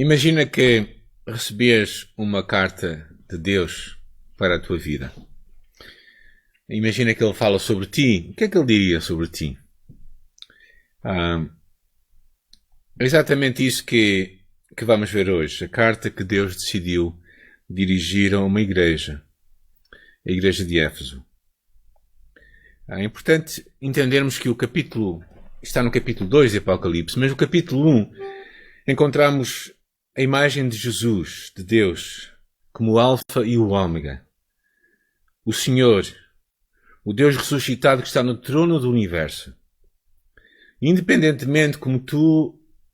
Imagina que receberes uma carta de Deus para a tua vida. Imagina que Ele fala sobre ti. O que é que Ele diria sobre ti? É exatamente isso que vamos ver hoje. A carta que Deus decidiu dirigir a uma igreja. A igreja de Éfeso. É importante entendermos que o capítulo está no capítulo 2 de Apocalipse, mas no capítulo 1 encontramos a imagem de Jesus, de Deus, como o Alfa e o Ômega. O Senhor, o Deus ressuscitado que está no trono do universo. Independentemente como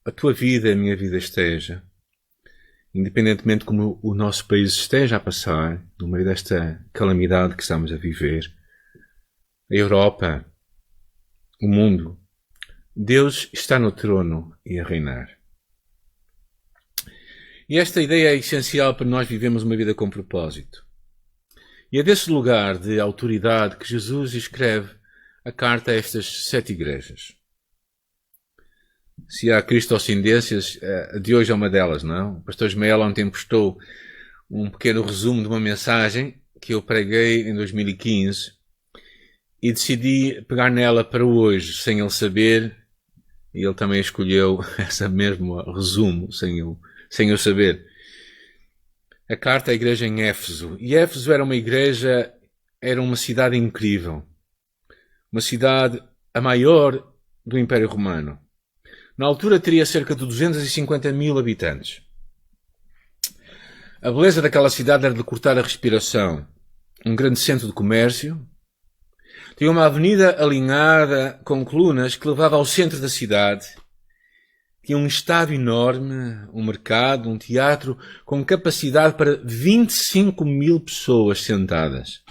a tua vida, a minha vida esteja, independentemente como o nosso país esteja a passar, no meio desta calamidade que estamos a viver, a Europa, o mundo, Deus está no trono e a reinar. E esta ideia é essencial para nós vivermos uma vida com propósito. E é desse lugar de autoridade que Jesus escreve a carta a estas 7 igrejas. Se há cristocindências, a de hoje é uma delas, não? O pastor Ismael ontem postou um pequeno resumo de uma mensagem que eu preguei em 2015 e decidi pegar nela para hoje, sem ele saber, e ele também escolheu esse mesmo resumo, sem eu saber. A carta à igreja em Éfeso. E Éfeso era uma cidade incrível. Uma cidade a maior do Império Romano. Na altura teria cerca de 250 mil habitantes. A beleza daquela cidade era de cortar a respiração. Um grande centro de comércio. Tinha uma avenida alinhada com colunas que levava ao centro da cidade. Tinha um estádio enorme, um mercado, um teatro com capacidade para 25 mil pessoas sentadas.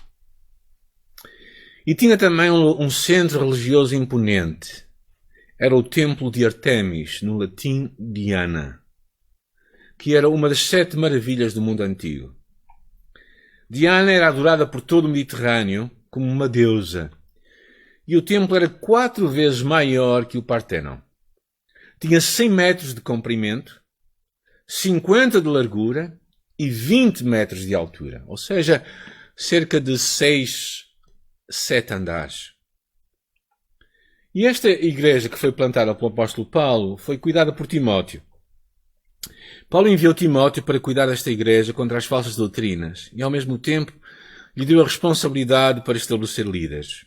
E tinha também um centro religioso imponente. Era o templo de Artemis, no latim Diana, que era uma das 7 maravilhas do mundo antigo. Diana era adorada por todo o Mediterrâneo como uma deusa. E o templo era 4 vezes maior que o Partenon. Tinha 100 metros de comprimento, 50 de largura e 20 metros de altura. Ou seja, cerca de 7 andares. E esta igreja que foi plantada pelo apóstolo Paulo foi cuidada por Timóteo. Paulo enviou Timóteo para cuidar desta igreja contra as falsas doutrinas e, ao mesmo tempo, lhe deu a responsabilidade para estabelecer líderes.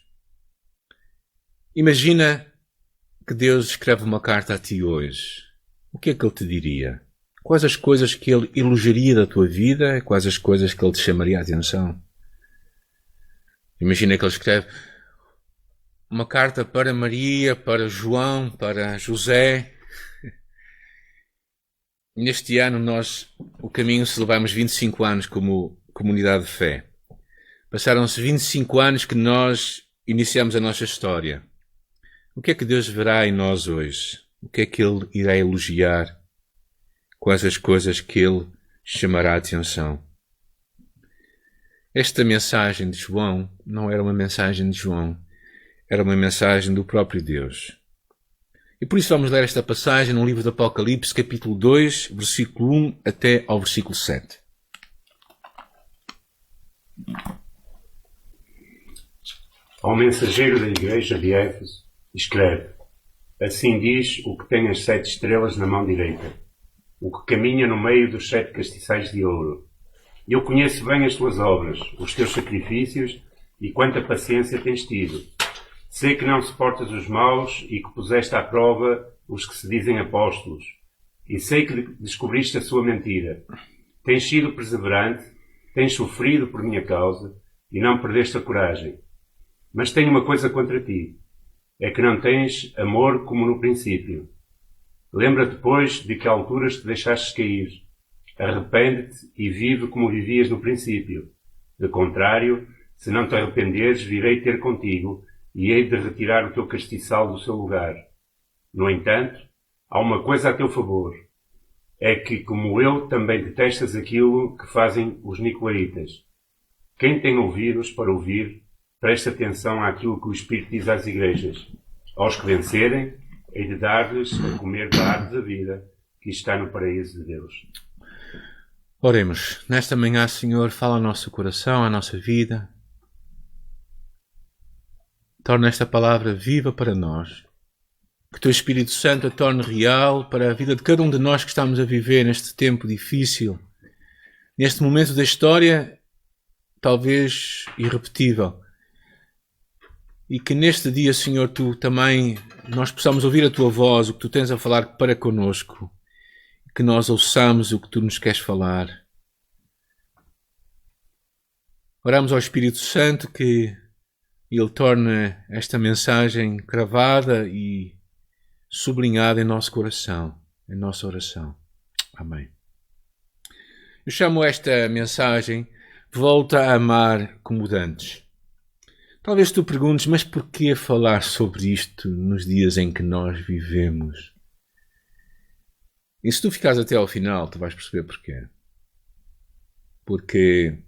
Imagina que Deus escreve uma carta a ti hoje. O que é que Ele te diria? Quais as coisas que Ele elogiaria da tua vida? Quais as coisas que Ele te chamaria a atenção? Imagina que Ele escreve uma carta para Maria, para João, para José. Neste ano o caminho celebramos 25 anos como comunidade de fé. Passaram-se 25 anos que nós iniciamos a nossa história. O que é que Deus verá em nós hoje? O que é que Ele irá elogiar? Quais as coisas que Ele chamará a atenção? Esta mensagem de João não era uma mensagem de João. Era uma mensagem do próprio Deus. E por isso vamos ler esta passagem no livro do Apocalipse, capítulo 2, versículo 1 até ao versículo 7. Ao mensageiro da igreja de Éfeso, escreve: Assim diz o que tem as 7 estrelas na mão direita, o que caminha no meio dos 7 castiçais de ouro. Eu conheço bem as tuas obras, os teus sacrifícios e quanta paciência tens tido. Sei que não suportas os maus e que puseste à prova os que se dizem apóstolos. E sei que descobriste a sua mentira. Tens sido perseverante, tens sofrido por minha causa e não perdeste a coragem. Mas tenho uma coisa contra ti. É que não tens amor como no princípio. Lembra-te, pois, de que alturas te deixaste cair. Arrepende-te e vive como vivias no princípio. De contrário, se não te arrependeres, virei ter contigo e hei de retirar o teu castiçal do seu lugar. No entanto, há uma coisa a teu favor. É que, como eu, também detestas aquilo que fazem os nicolaítas. Quem tem ouvidos para ouvir, preste atenção àquilo que o Espírito diz às igrejas. Aos que vencerem, hei de dar-lhes a comer da árvore da vida, que está no paraíso de Deus. Oremos. Nesta manhã, Senhor, fala ao nosso coração, à nossa vida. Torna esta palavra viva para nós. Que o Teu Espírito Santo a torne real para a vida de cada um de nós que estamos a viver neste tempo difícil, neste momento da história, talvez irrepetível. E que neste dia, Senhor, nós possamos ouvir a Tua voz, o que Tu tens a falar para conosco. Que nós ouçamos o que Tu nos queres falar. Oramos ao Espírito Santo que Ele torne esta mensagem cravada e sublinhada em nosso coração, em nossa oração. Amém. Eu chamo esta mensagem Volta a Amar como dantes. Talvez tu perguntes, mas porquê falar sobre isto nos dias em que nós vivemos? E se tu ficares até ao final, tu vais perceber porquê. Porque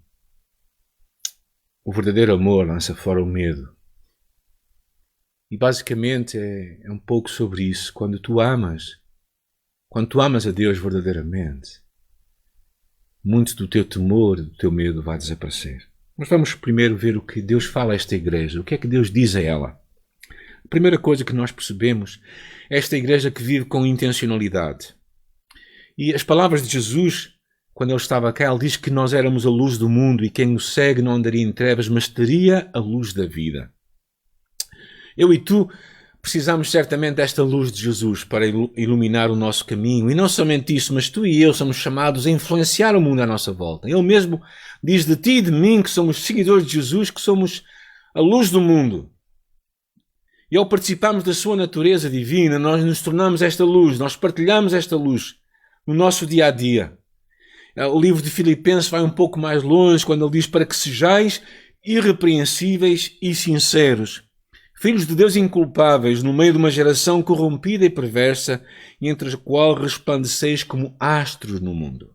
o verdadeiro amor lança fora o medo. E basicamente é um pouco sobre isso. Quando tu amas a Deus verdadeiramente, muito do teu temor, do teu medo vai desaparecer. Mas vamos primeiro ver o que Deus fala a esta igreja. O que é que Deus diz a ela? A primeira coisa que nós percebemos é esta igreja que vive com intencionalidade. E as palavras de Jesus, quando Ele estava cá, Ele diz que nós éramos a luz do mundo e quem o segue não andaria em trevas, mas teria a luz da vida. Eu e tu precisamos certamente desta luz de Jesus para iluminar o nosso caminho. E não somente isso, mas tu e eu somos chamados a influenciar o mundo à nossa volta. Ele mesmo diz de ti e de mim que somos seguidores de Jesus, que somos a luz do mundo. E ao participarmos da sua natureza divina, nós nos tornamos esta luz, nós partilhamos esta luz no nosso dia a dia. O livro de Filipenses vai um pouco mais longe quando ele diz para que sejais irrepreensíveis e sinceros, filhos de Deus inculpáveis no meio de uma geração corrompida e perversa, entre a qual resplandeceis como astros no mundo.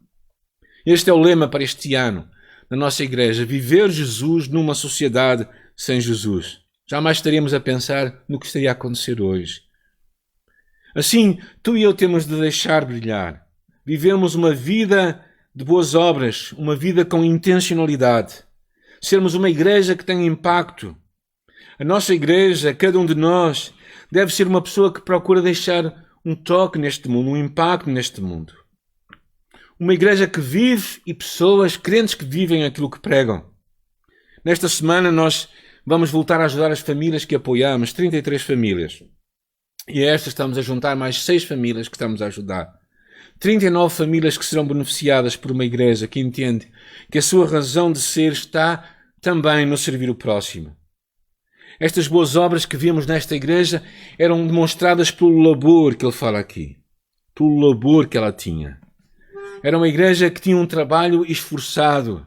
Este é o lema para este ano na nossa igreja: viver Jesus numa sociedade sem Jesus. Jamais estaríamos a pensar no que estaria a acontecer hoje. Assim, tu e eu temos de deixar brilhar. Vivemos uma vida de boas obras, uma vida com intencionalidade. Sermos uma igreja que tem impacto. A nossa igreja, cada um de nós, deve ser uma pessoa que procura deixar um toque neste mundo, um impacto neste mundo. Uma igreja que vive e pessoas, crentes que vivem aquilo que pregam. Nesta semana nós vamos voltar a ajudar as famílias que apoiamos, 33 famílias. E a estas estamos a juntar mais 6 famílias que estamos a ajudar. 39 famílias que serão beneficiadas por uma igreja que entende que a sua razão de ser está também no servir o próximo. Estas boas obras que vimos nesta igreja eram demonstradas pelo labor que ele fala aqui. Pelo labor que ela tinha. Era uma igreja que tinha um trabalho esforçado.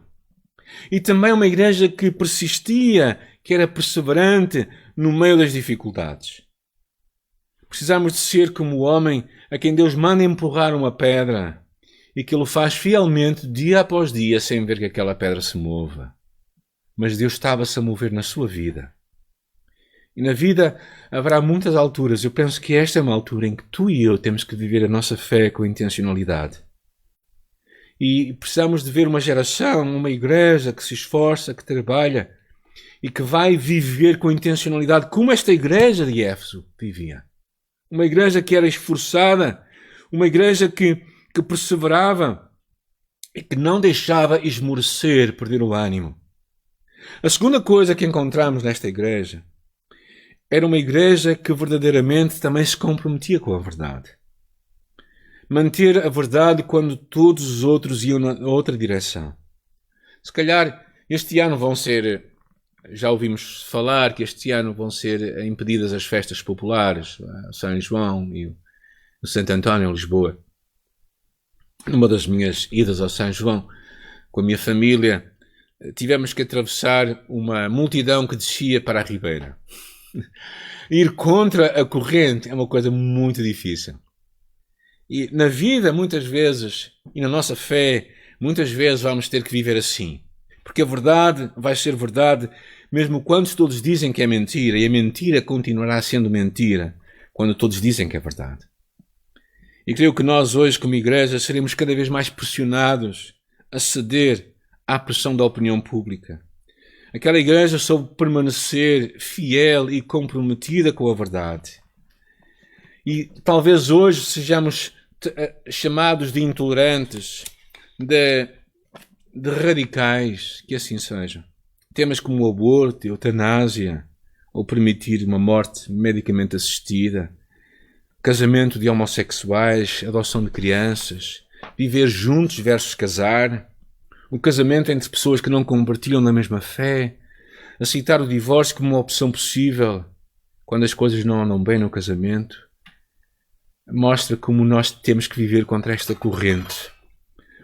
E também uma igreja que persistia, que era perseverante no meio das dificuldades. Precisamos de ser como o homem a quem Deus manda empurrar uma pedra e que ele faz fielmente dia após dia sem ver que aquela pedra se mova. Mas Deus estava-se a mover na sua vida. E na vida haverá muitas alturas. Eu penso que esta é uma altura em que tu e eu temos que viver a nossa fé com intencionalidade. E precisamos de ver uma geração, uma igreja que se esforça, que trabalha e que vai viver com intencionalidade como esta igreja de Éfeso vivia. Uma igreja que era esforçada, uma igreja que perseverava e que não deixava esmorecer, perder o ânimo. A segunda coisa que encontramos nesta igreja era uma igreja que verdadeiramente também se comprometia com a verdade. Manter a verdade quando todos os outros iam na outra direção. Se calhar este ano já ouvimos falar que este ano vão ser impedidas as festas populares, o São João e o Santo António em Lisboa. Numa das minhas idas ao São João, com a minha família, tivemos que atravessar uma multidão que descia para a Ribeira. Ir contra a corrente é uma coisa muito difícil. E na vida, muitas vezes, e na nossa fé, muitas vezes vamos ter que viver assim. Porque a verdade vai ser verdade mesmo quando todos dizem que é mentira, e a mentira continuará sendo mentira quando todos dizem que é verdade. E creio que nós hoje, como igreja, seremos cada vez mais pressionados a ceder à pressão da opinião pública. Aquela igreja soube permanecer fiel e comprometida com a verdade. E talvez hoje sejamos chamados de intolerantes, de radicais, que assim sejam. Temas como o aborto, a eutanásia, ou permitir uma morte medicamente assistida, casamento de homossexuais, adoção de crianças, viver juntos versus casar, o casamento entre pessoas que não compartilham na mesma fé, aceitar o divórcio como uma opção possível quando as coisas não andam bem no casamento, mostra como nós temos que viver contra esta corrente.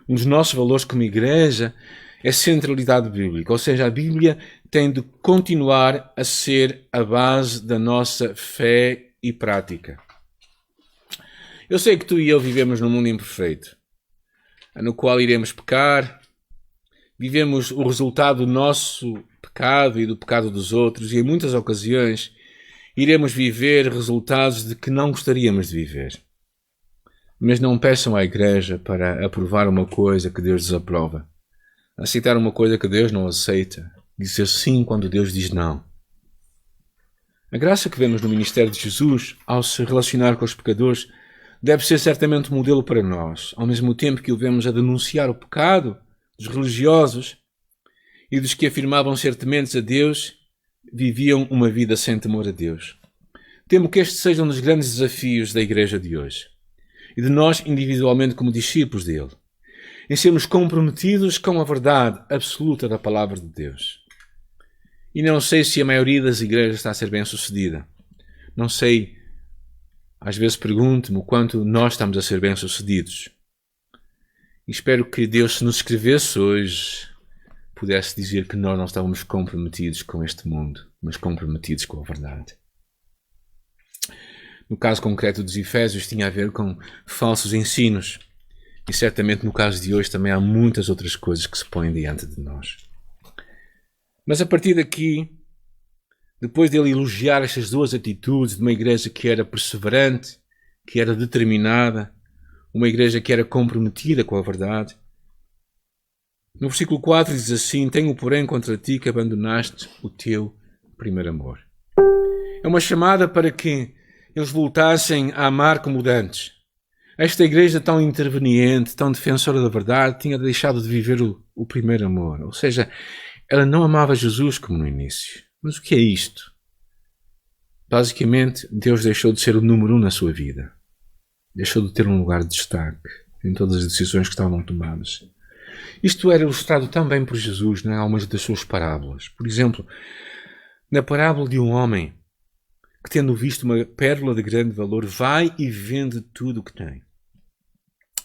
Um dos nossos valores como igreja é a centralidade bíblica, ou seja, a Bíblia tem de continuar a ser a base da nossa fé e prática. Eu sei que tu e eu vivemos num mundo imperfeito, no qual iremos pecar, vivemos o resultado do nosso pecado e do pecado dos outros, e em muitas ocasiões iremos viver resultados de que não gostaríamos de viver. Mas não peçam à igreja para aprovar uma coisa que Deus desaprova, aceitar uma coisa que Deus não aceita, dizer sim quando Deus diz não. A graça que vemos no ministério de Jesus ao se relacionar com os pecadores deve ser certamente um modelo para nós, ao mesmo tempo que o vemos a denunciar o pecado dos religiosos e dos que afirmavam ser tementes a Deus, viviam uma vida sem temor a Deus. Temo que este seja um dos grandes desafios da igreja de hoje e de nós individualmente como discípulos dele, em sermos comprometidos com a verdade absoluta da palavra de Deus. E não sei se a maioria das igrejas está a ser bem-sucedida. Não sei, às vezes pergunto-me o quanto nós estamos a ser bem-sucedidos. E espero que Deus, se nos escrevesse hoje, pudesse dizer que nós não estávamos comprometidos com este mundo, mas comprometidos com a verdade. No caso concreto dos Efésios, tinha a ver com falsos ensinos. E certamente no caso de hoje também há muitas outras coisas que se põem diante de nós. Mas a partir daqui, depois dele elogiar estas duas atitudes de uma igreja que era perseverante, que era determinada, uma igreja que era comprometida com a verdade, no versículo 4 diz assim: tenho porém contra ti que abandonaste o teu primeiro amor. É uma chamada para que eles voltassem a amar como dantes. Esta igreja tão interveniente, tão defensora da verdade, tinha deixado de viver o primeiro amor. Ou seja, ela não amava Jesus como no início. Mas o que é isto? Basicamente, Deus deixou de ser o número 1 na sua vida. Deixou de ter um lugar de destaque em todas as decisões que estavam tomadas. Isto era ilustrado também por Jesus em algumas das suas parábolas. Por exemplo, na parábola de um homem que, tendo visto uma pérola de grande valor, vai e vende tudo o que tem.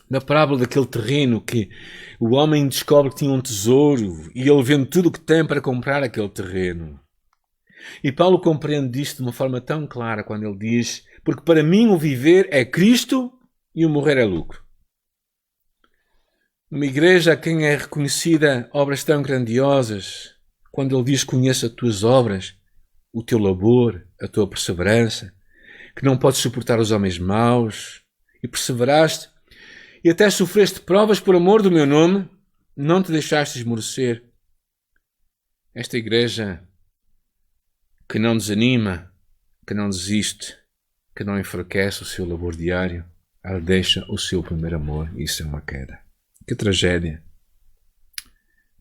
Na parábola daquele terreno que o homem descobre que tinha um tesouro e ele vende tudo o que tem para comprar aquele terreno. E Paulo compreende isto de uma forma tão clara quando ele diz: porque para mim o viver é Cristo e o morrer é lucro. Numa igreja a quem é reconhecida obras tão grandiosas, quando ele diz: conheço as tuas obras, o teu labor, a tua perseverança, que não podes suportar os homens maus, e perseveraste, e até sofreste provas por amor do meu nome, não te deixaste esmorecer. Esta igreja que não desanima, que não desiste, que não enfraquece o seu labor diário, ela deixa o seu primeiro amor, e isso é uma queda. Que tragédia!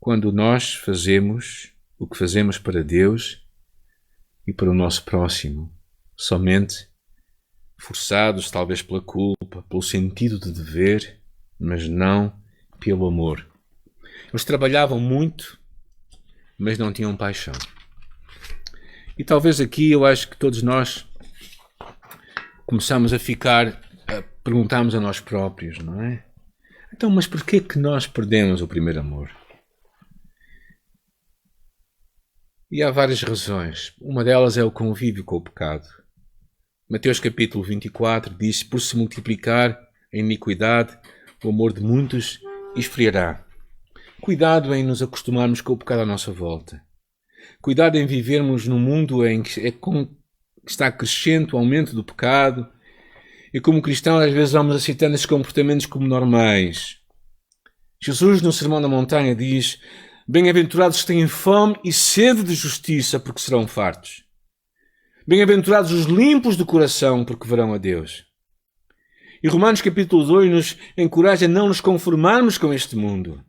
Quando nós fazemos o que fazemos para Deus e para o nosso próximo, somente forçados talvez pela culpa, pelo sentido de dever, mas não pelo amor. Eles trabalhavam muito, mas não tinham paixão. E talvez aqui eu acho que todos nós começamos a perguntarmos a nós próprios, não é? Então, mas porquê que nós perdemos o primeiro amor? E há várias razões. Uma delas é o convívio com o pecado. Mateus capítulo 24 diz: por se multiplicar a iniquidade, o amor de muitos esfriará. Cuidado em nos acostumarmos com o pecado à nossa volta. Cuidado em vivermos num mundo em que está crescente o aumento do pecado E como cristãos, às vezes vamos aceitando esses comportamentos como normais. Jesus, no Sermão da Montanha, diz: bem-aventurados que têm fome e sede de justiça, porque serão fartos. Bem-aventurados os limpos de coração, porque verão a Deus. E Romanos capítulo 2 nos encoraja a não nos conformarmos com este mundo.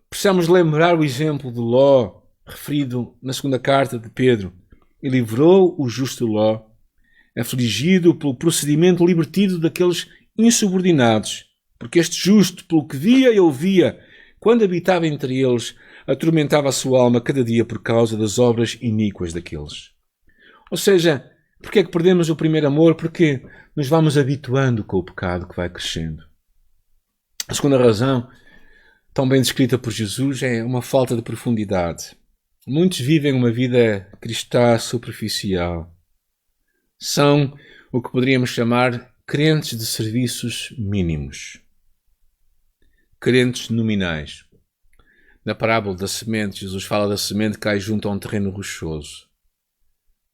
Precisamos lembrar o exemplo de Ló, referido na segunda carta de Pedro. E livrou o justo Ló, afligido pelo procedimento libertino daqueles insubordinados, porque este justo, pelo que via e ouvia, quando habitava entre eles, atormentava a sua alma cada dia por causa das obras iníquas daqueles. Ou seja, porque é que perdemos o primeiro amor? Porque nos vamos habituando com o pecado que vai crescendo. A segunda razão, tão bem descrita por Jesus, é uma falta de profundidade. Muitos vivem uma vida cristã superficial. São o que poderíamos chamar crentes de serviços mínimos. Crentes nominais. Na parábola da semente, Jesus fala da semente que cai junto a um terreno rochoso.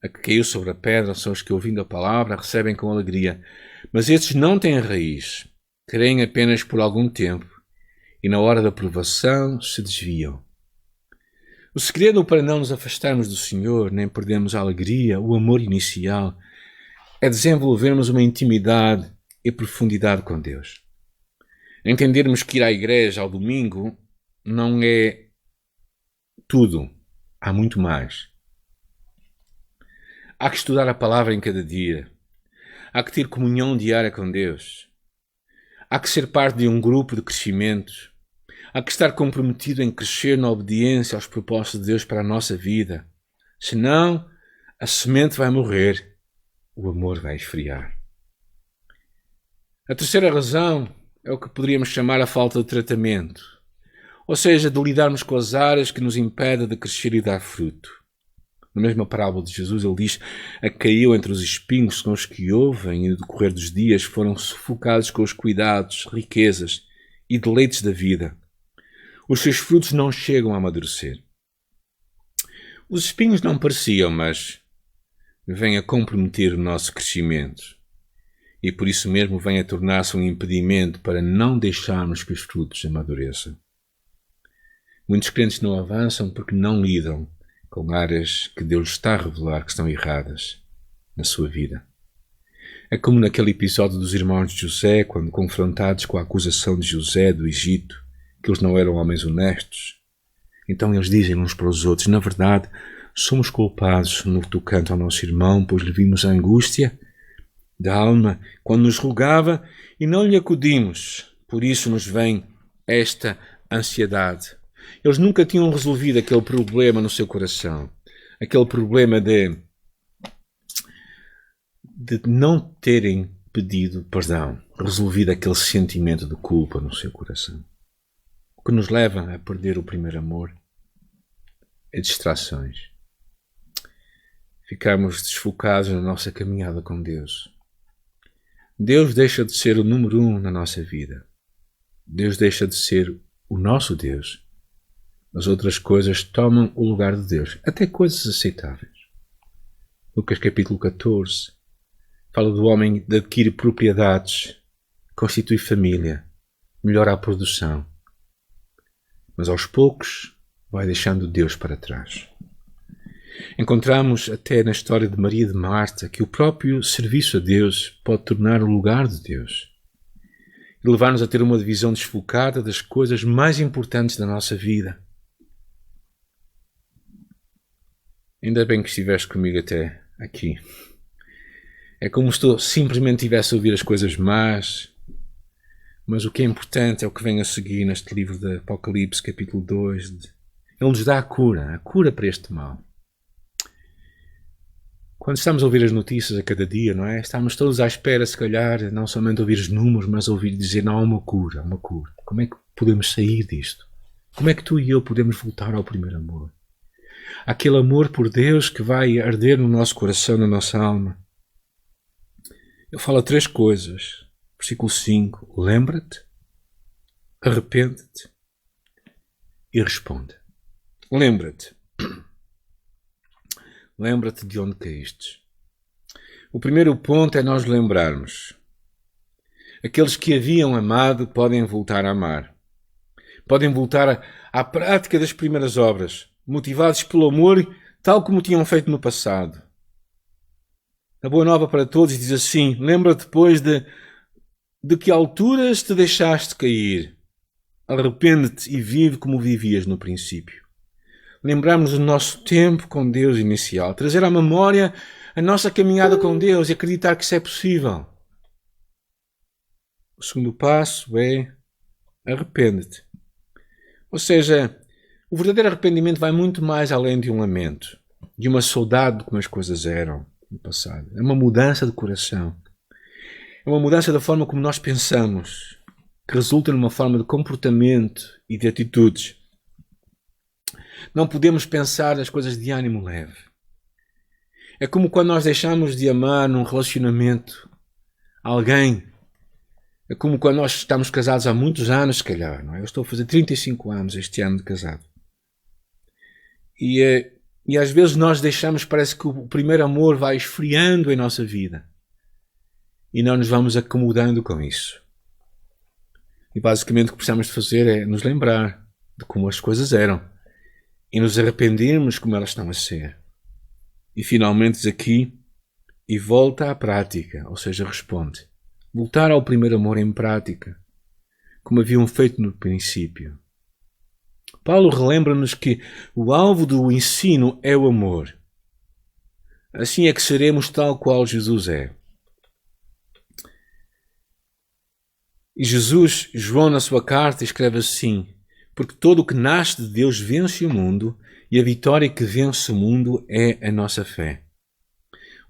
A que caiu sobre a pedra são os que, ouvindo a palavra, recebem com alegria. Mas estes não têm raiz, creem apenas por algum tempo e, na hora da provação, se desviam. O segredo para não nos afastarmos do Senhor, nem perdermos a alegria, o amor inicial, é desenvolvermos uma intimidade e profundidade com Deus. Entendermos que ir à igreja ao domingo não é tudo. Há muito mais. Há que estudar a palavra em cada dia. Há que ter comunhão diária com Deus. Há que ser parte de um grupo de crescimento. Há que estar comprometido em crescer na obediência aos propósitos de Deus para a nossa vida. Senão, a semente vai morrer, o amor vai esfriar. A terceira razão é o que poderíamos chamar a falta de tratamento. Ou seja, de lidarmos com as áreas que nos impedem de crescer e dar fruto. Na mesma parábola de Jesus, ele diz: a que caiu entre os espinhos com os que ouvem e no decorrer dos dias foram sufocados com os cuidados, riquezas e deleites da vida. Os seus frutos não chegam a amadurecer. Os espinhos não pareciam, mas vêm a comprometer o nosso crescimento. E por isso mesmo vêm a tornar-se um impedimento para não deixarmos que os frutos amadureçam. Muitos crentes não avançam porque não lidam com áreas que Deus está a revelar que estão erradas na sua vida. É como naquele episódio dos irmãos de José, quando confrontados com a acusação de José do Egito, que eles não eram homens honestos. Então eles dizem uns para os outros: na verdade, somos culpados no tocante ao nosso irmão, pois lhe vimos a angústia da alma quando nos rogava e não lhe acudimos. Por isso nos vem esta ansiedade. Eles nunca tinham resolvido aquele problema no seu coração. Aquele problema de não terem pedido perdão. Resolvido aquele sentimento de culpa no seu coração. O que nos leva a perder o primeiro amor é distrações. Ficamos desfocados na nossa caminhada com Deus. Deus deixa de ser o número 1 na nossa vida. Deus deixa de ser o nosso Deus. As outras coisas tomam o lugar de Deus, até coisas aceitáveis. Lucas capítulo 14 fala do homem que adquire propriedades, constitui família, melhora a produção, mas aos poucos vai deixando Deus para trás. Encontramos até na história de Maria e de Marta que o próprio serviço a Deus pode tornar o lugar de Deus e levar-nos a ter uma visão desfocada das coisas mais importantes da nossa vida. Ainda bem que estiveste comigo até aqui. É como se tu simplesmente estivesse a ouvir as coisas más, mas o que é importante é o que vem a seguir neste livro de Apocalipse, capítulo 2. Ele nos dá a cura para este mal. Quando estamos a ouvir as notícias a cada dia, não é? Estamos todos à espera, se calhar, não somente ouvir os números, mas ouvir dizer: não, há uma cura, há uma cura. Como é que podemos sair disto? Como é que tu e eu podemos voltar ao primeiro amor? Aquele amor por Deus que vai arder no nosso coração, na nossa alma. Ele fala 3 coisas. Versículo 5. Lembra-te, arrepende-te e responde. Lembra-te. Lembra-te de onde caíste. O primeiro ponto é nós lembrarmos. Aqueles que haviam amado podem voltar a amar. Podem voltar à prática das primeiras obras, motivados pelo amor, tal como tinham feito no passado. A boa nova para todos diz assim: lembra depois de que alturas te deixaste cair. Arrepende-te e vive como vivias no princípio. Lembrarmos do nosso tempo com Deus inicial. Trazer à memória a nossa caminhada com Deus e acreditar que isso é possível. O segundo passo é arrepende-te. Ou seja, o verdadeiro arrependimento vai muito mais além de um lamento, de uma saudade de como as coisas eram no passado. É uma mudança de coração. É uma mudança da forma como nós pensamos, que resulta numa forma de comportamento e de atitudes. Não podemos pensar nas coisas de ânimo leve. É como quando nós deixamos de amar num relacionamento alguém. É como quando nós estamos casados há muitos anos, se calhar. Não é? Eu estou a fazer 35 anos este ano de casado. E às vezes nós deixamos, parece que o primeiro amor vai esfriando em nossa vida. E não nos vamos acomodando com isso. E basicamente o que precisamos de fazer é nos lembrar de como as coisas eram. E nos arrependermos como elas estão a ser. E finalmente diz aqui, e volta à prática, ou seja, responde. Voltar ao primeiro amor em prática, como haviam feito no princípio. Paulo relembra-nos que o alvo do ensino é o amor. Assim é que seremos tal qual Jesus é. E Jesus, João na sua carta, escreve assim: porque todo o que nasce de Deus vence o mundo, e a vitória que vence o mundo é a nossa fé.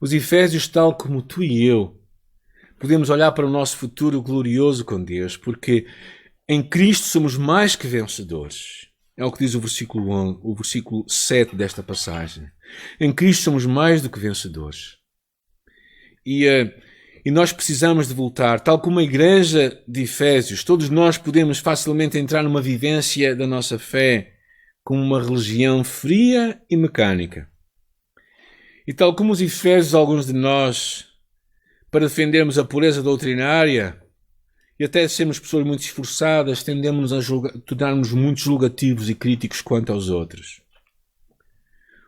Os Efésios, tal como tu e eu, podemos olhar para o nosso futuro glorioso com Deus, porque em Cristo somos mais que vencedores. É o que diz o versículo 7 desta passagem. Em Cristo somos mais do que vencedores. E nós precisamos de voltar, tal como a igreja de Efésios. Todos nós podemos facilmente entrar numa vivência da nossa fé como uma religião fria e mecânica. E tal como os Efésios, alguns de nós, para defendermos a pureza doutrinária e até sermos pessoas muito esforçadas, tendemos a tornar-nos muito julgativos e críticos quanto aos outros.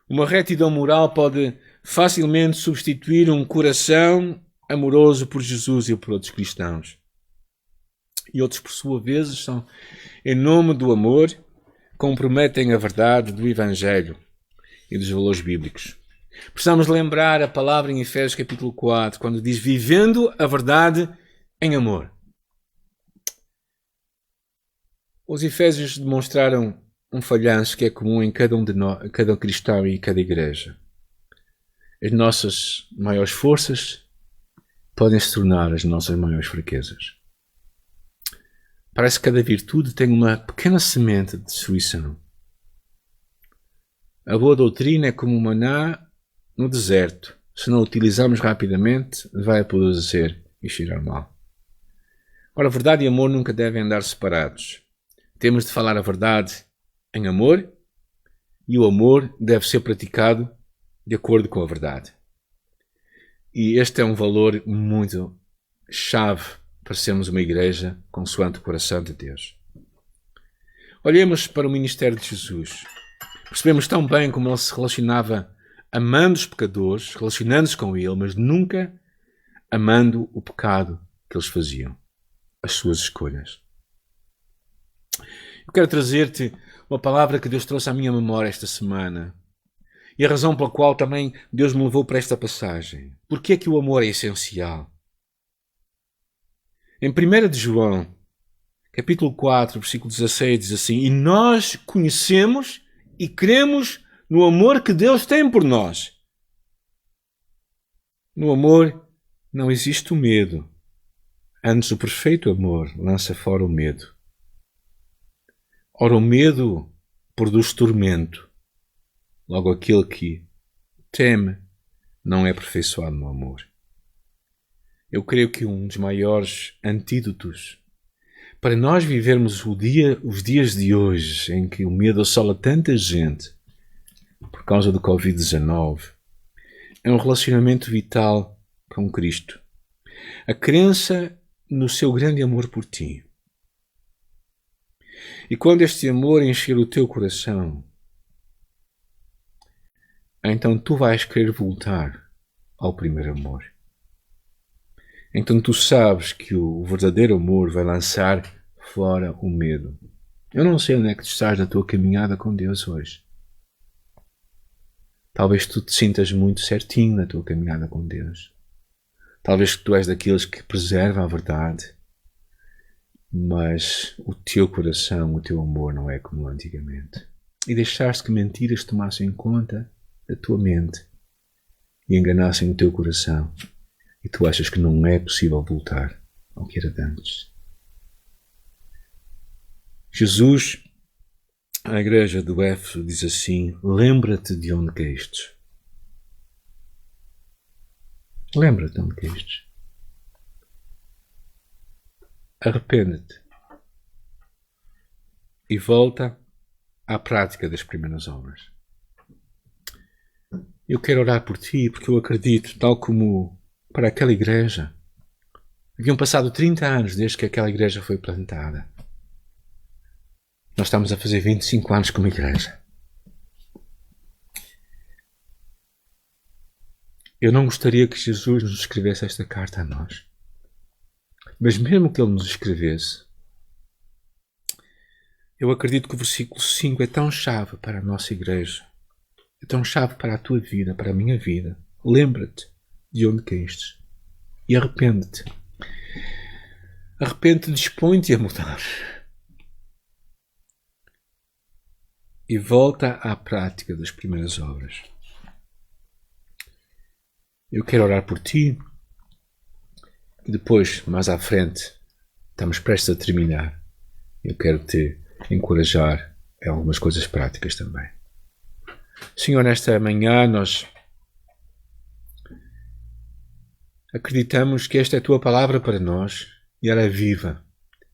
Uma retidão moral pode facilmente substituir um coração amoroso por Jesus e por outros cristãos. E outros, por sua vez, são, em nome do amor, comprometem a verdade do Evangelho e dos valores bíblicos. Precisamos lembrar a palavra em Efésios capítulo 4, quando diz vivendo a verdade em amor. Os Efésios demonstraram um falhanço que é comum em cada um de nós, cada cristão e cada igreja. As nossas maiores forças podem se tornar as nossas maiores fraquezas. Parece que cada virtude tem uma pequena semente de destruição. A boa doutrina é como um maná no deserto. Se não a utilizarmos rapidamente, vai apodrecer e cheirar mal. Ora, verdade e amor nunca devem andar separados. Temos de falar a verdade em amor e o amor deve ser praticado de acordo com a verdade. E este é um valor muito chave para sermos uma igreja consoante o coração de Deus. Olhemos para o ministério de Jesus. Percebemos tão bem como ele se relacionava amando os pecadores, relacionando-se com ele, mas nunca amando o pecado que eles faziam, as suas escolhas. Eu quero trazer-te uma palavra que Deus trouxe à minha memória esta semana. E a razão pela qual também Deus me levou para esta passagem. Porque é que o amor é essencial? Em 1 de João, capítulo 4, versículo 16, diz assim: e nós conhecemos e cremos no amor que Deus tem por nós. No amor não existe o medo. Antes, o perfeito amor lança fora o medo. Ora, o medo produz tormento. Logo, aquele que teme não é aperfeiçoado no amor. Eu creio que um dos maiores antídotos para nós vivermos os dias de hoje, em que o medo assola tanta gente por causa do Covid-19, é um relacionamento vital com Cristo. A crença no seu grande amor por ti. E quando este amor encher o teu coração, então tu vais querer voltar ao primeiro amor. Então tu sabes que o verdadeiro amor vai lançar fora o medo. Eu não sei onde é que tu estás na tua caminhada com Deus hoje. Talvez tu te sintas muito certinho na tua caminhada com Deus. Talvez tu és daqueles que preservam a verdade. Mas o teu coração, o teu amor não é como antigamente. E deixaste que mentiras tomassem conta da tua mente e enganassem o teu coração. E tu achas que não é possível voltar ao que era de antes. Jesus, à igreja do Éfeso, diz assim: lembra-te de onde caíste. Lembra-te de onde caíste. Arrepende-te e volta à prática das primeiras obras. Eu quero orar por ti porque eu acredito, tal como para aquela igreja, haviam passado 30 anos desde que aquela igreja foi plantada. Nós estamos a fazer 25 anos como igreja. Eu não gostaria que Jesus nos escrevesse esta carta a nós. Mas mesmo que Ele nos escrevesse, eu acredito que o versículo 5 é tão chave para a nossa igreja. É tão chave para a tua vida, para a minha vida. Lembra-te de onde caíste e arrepende-te. Arrepende-te, dispõe-te a mudar. E volta à prática das primeiras obras. Eu quero orar por ti. E depois, mais à frente, estamos prestes a terminar. Eu quero te encorajar em algumas coisas práticas também. Senhor, nesta manhã nós acreditamos que esta é a Tua palavra para nós e ela é viva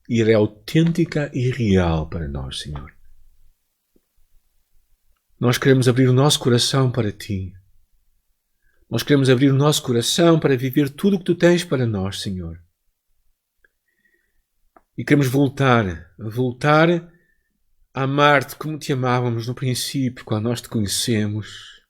e ela é autêntica e real para nós, Senhor. Nós queremos abrir o nosso coração para Ti. Nós queremos abrir o nosso coração para viver tudo o que Tu tens para nós, Senhor. E queremos voltar a amar-te como Te amávamos no princípio, quando nós Te conhecemos.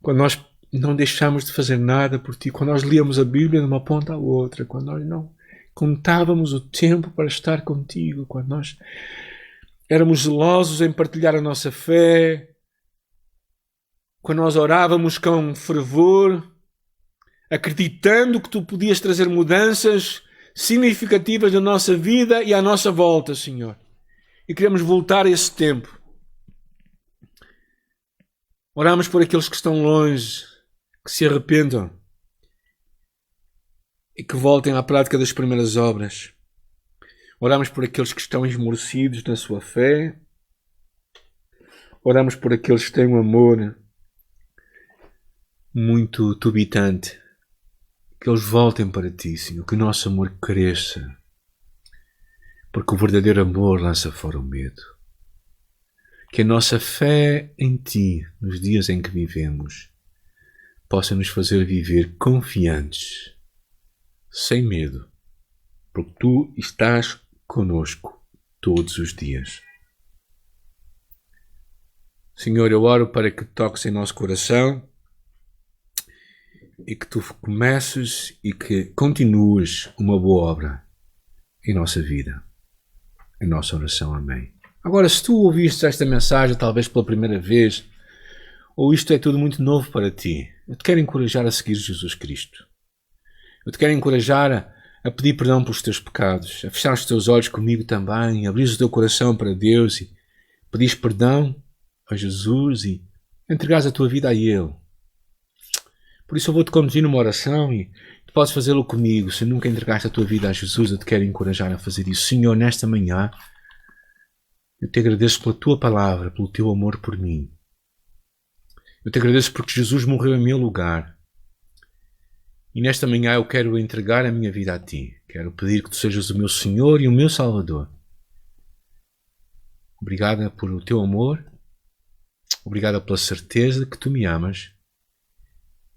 Quando nós não deixámos de fazer nada por Ti, quando nós líamos a Bíblia de uma ponta à outra, quando nós não contávamos o tempo para estar contigo, quando nós éramos zelosos em partilhar a nossa fé, quando nós orávamos com fervor, acreditando que Tu podias trazer mudanças significativas na nossa vida e à nossa volta, Senhor. E queremos voltar a esse tempo. Oramos por aqueles que estão longe, que se arrependam e que voltem à prática das primeiras obras. Oramos por aqueles que estão esmorecidos na sua fé. Oramos por aqueles que têm um amor muito tubitante. Que eles voltem para Ti, Senhor. Que o nosso amor cresça. Porque o verdadeiro amor lança fora o medo. Que a nossa fé em Ti, nos dias em que vivemos, possa nos fazer viver confiantes, sem medo. Porque Tu estás conosco todos os dias. Senhor, eu oro para que toques em nosso coração e que Tu comeces e que continues uma boa obra em nossa vida, em nossa oração. Amém. Agora, se tu ouviste esta mensagem talvez pela primeira vez, ou isto é tudo muito novo para ti, eu te quero encorajar a seguir Jesus Cristo. Eu te quero encorajar a pedir perdão pelos teus pecados, a fechar os teus olhos comigo também, a abrir o teu coração para Deus e pedir perdão a Jesus e entregares a tua vida a Ele. Por isso eu vou-te conduzir numa oração e tu podes fazê-lo comigo. Se nunca entregaste a tua vida a Jesus, eu te quero encorajar a fazer isso. Senhor, nesta manhã, eu te agradeço pela Tua palavra, pelo Teu amor por mim. Eu te agradeço porque Jesus morreu em meu lugar. E nesta manhã eu quero entregar a minha vida a Ti. Quero pedir que Tu sejas o meu Senhor e o meu Salvador. Obrigada por o Teu amor. Obrigada pela certeza que Tu me amas.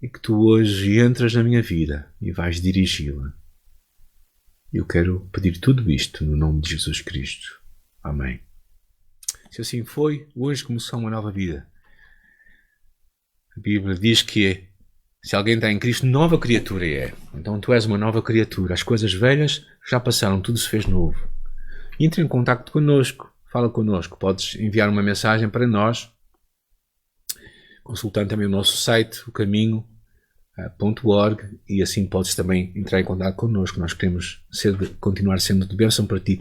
e que tu hoje entras na minha vida e vais dirigi-la. Eu quero pedir tudo isto no nome de Jesus Cristo. Amém. Se assim foi, hoje começou uma nova vida. A Bíblia diz que se alguém está em Cristo, nova criatura é. Então tu és uma nova criatura. As coisas velhas já passaram, tudo se fez novo. Entre em contacto connosco, fala connosco. Podes enviar uma mensagem para nós, consultando também o nosso site, ocaminho.org, e assim podes também entrar em contato connosco. Nós queremos continuar sendo de bênção para ti.